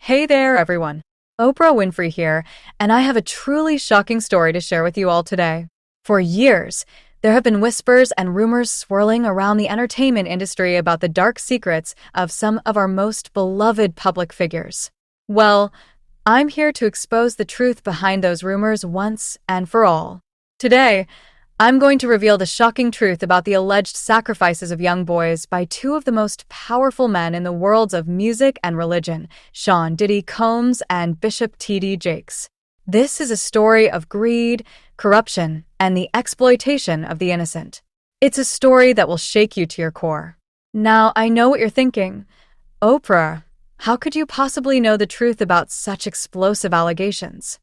Hey there, everyone. Oprah Winfrey here, and I have a truly shocking story to share with you all today. For years, there have been whispers and rumors swirling around the entertainment industry about the dark secrets of some of our most beloved public figures. Well, I'm here to expose the truth behind those rumors once and for all. Today, I'm going to reveal the shocking truth about the alleged sacrifices of young boys by two of the most powerful men in the worlds of music and religion, Diddy Combs and Bishop T.D. Jakes. This is a story of greed, corruption, and the exploitation of the innocent. It's a story that will shake you to your core. Now, I know what you're thinking. Oprah, how could you possibly know the truth about such explosive allegations?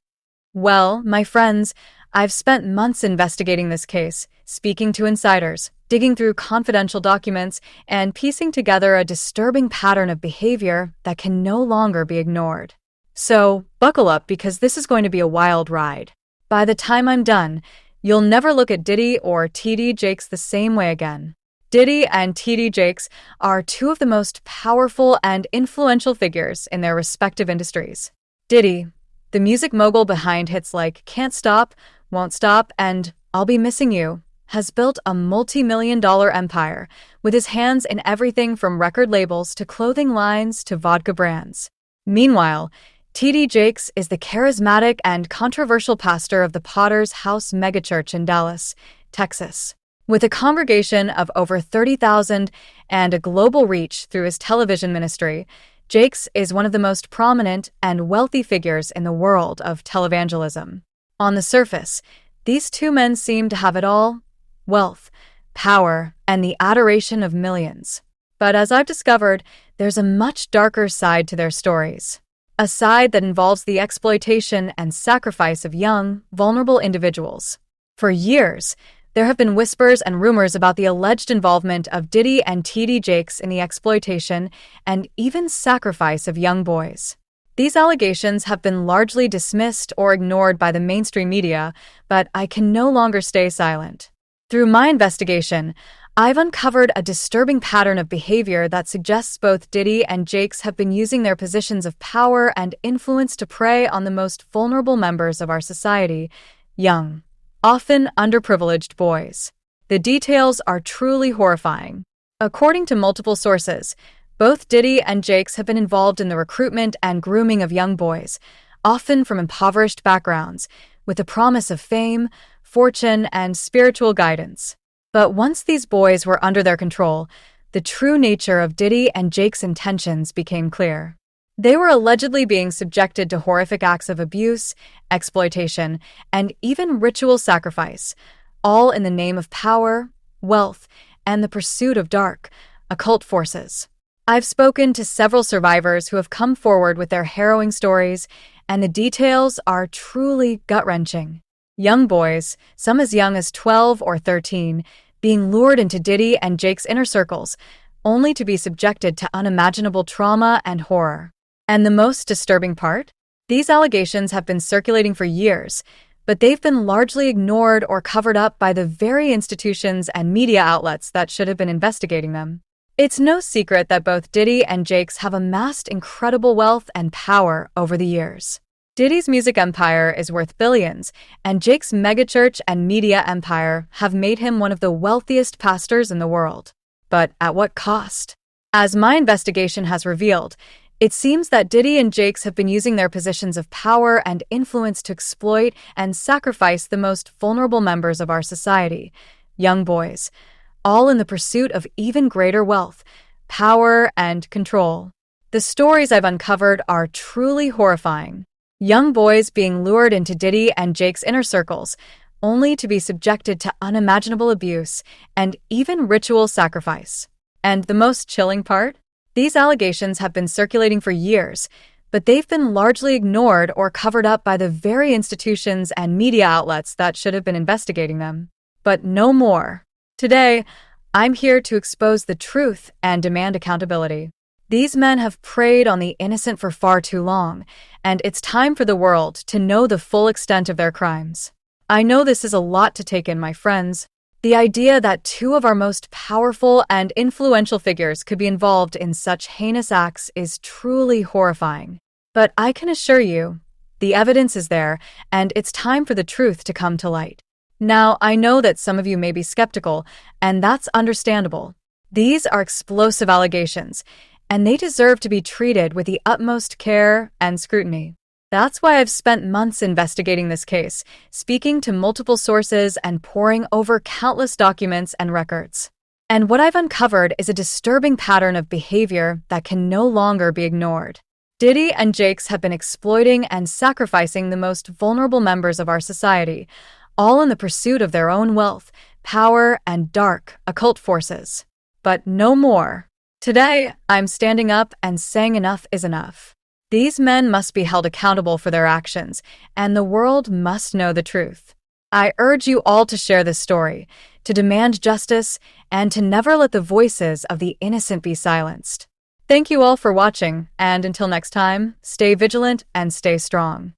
Well, my friends, I've spent months investigating this case, speaking to insiders, digging through confidential documents, and piecing together a disturbing pattern of behavior that can no longer be ignored. So, buckle up because this is going to be a wild ride. By the time I'm done, you'll never look at Diddy or T.D. Jakes the same way again. Diddy and T.D. Jakes are two of the most powerful and influential figures in their respective industries. Diddy, the music mogul behind hits like Can't Stop, Won't Stop, and I'll Be Missing You, has built a multi-million-dollar empire with his hands in everything from record labels to clothing lines to vodka brands. Meanwhile, T.D. Jakes is the charismatic and controversial pastor of the Potter's House megachurch in Dallas, Texas. With a congregation of over 30,000 and a global reach through his television ministry, Jakes is one of the most prominent and wealthy figures in the world of televangelism. On the surface, these two men seem to have it all: wealth, power, and the adoration of millions. But as I've discovered, there's a much darker side to their stories. A side that involves the exploitation and sacrifice of young, vulnerable individuals. For years, there have been whispers and rumors about the alleged involvement of Diddy and T.D. Jakes in the exploitation and even sacrifice of young boys. These allegations have been largely dismissed or ignored by the mainstream media, but I can no longer stay silent. Through my investigation, I've uncovered a disturbing pattern of behavior that suggests both Diddy and Jakes have been using their positions of power and influence to prey on the most vulnerable members of our society: young, often underprivileged boys. The details are truly horrifying. According to multiple sources, both Diddy and Jakes have been involved in the recruitment and grooming of young boys, often from impoverished backgrounds, with the promise of fame, fortune, and spiritual guidance. But once these boys were under their control, the true nature of Diddy and Jakes' intentions became clear. They were allegedly being subjected to horrific acts of abuse, exploitation, and even ritual sacrifice, all in the name of power, wealth, and the pursuit of dark, occult forces. I've spoken to several survivors who have come forward with their harrowing stories, and the details are truly gut-wrenching. Young boys, some as young as 12 or 13, being lured into Diddy and Jake's inner circles, only to be subjected to unimaginable trauma and horror. And the most disturbing part? These allegations have been circulating for years, but they've been largely ignored or covered up by the very institutions and media outlets that should have been investigating them. It's no secret that both Diddy and Jakes have amassed incredible wealth and power over the years. Diddy's music empire is worth billions, and Jake's megachurch and media empire have made him one of the wealthiest pastors in the world. But at what cost? As my investigation has revealed, it seems that Diddy and Jakes have been using their positions of power and influence to exploit and sacrifice the most vulnerable members of our society, young boys, all in the pursuit of even greater wealth, power, and control. The stories I've uncovered are truly horrifying. Young boys being lured into Diddy and Jake's inner circles, only to be subjected to unimaginable abuse and even ritual sacrifice. And the most chilling part? These allegations have been circulating for years, but they've been largely ignored or covered up by the very institutions and media outlets that should have been investigating them. But no more. Today, I'm here to expose the truth and demand accountability. These men have preyed on the innocent for far too long, and it's time for the world to know the full extent of their crimes. I know this is a lot to take in, my friends. The idea that two of our most powerful and influential figures could be involved in such heinous acts is truly horrifying. But I can assure you, the evidence is there, and it's time for the truth to come to light. Now, I know that some of you may be skeptical, and that's understandable. These are explosive allegations, and they deserve to be treated with the utmost care and scrutiny. That's why I've spent months investigating this case, speaking to multiple sources and poring over countless documents and records. And what I've uncovered is a disturbing pattern of behavior that can no longer be ignored. Diddy and Jakes have been exploiting and sacrificing the most vulnerable members of our society, all in the pursuit of their own wealth, power, and dark, occult forces. But no more. Today, I'm standing up and saying enough is enough. These men must be held accountable for their actions, and the world must know the truth. I urge you all to share this story, to demand justice, and to never let the voices of the innocent be silenced. Thank you all for watching, and until next time, stay vigilant and stay strong.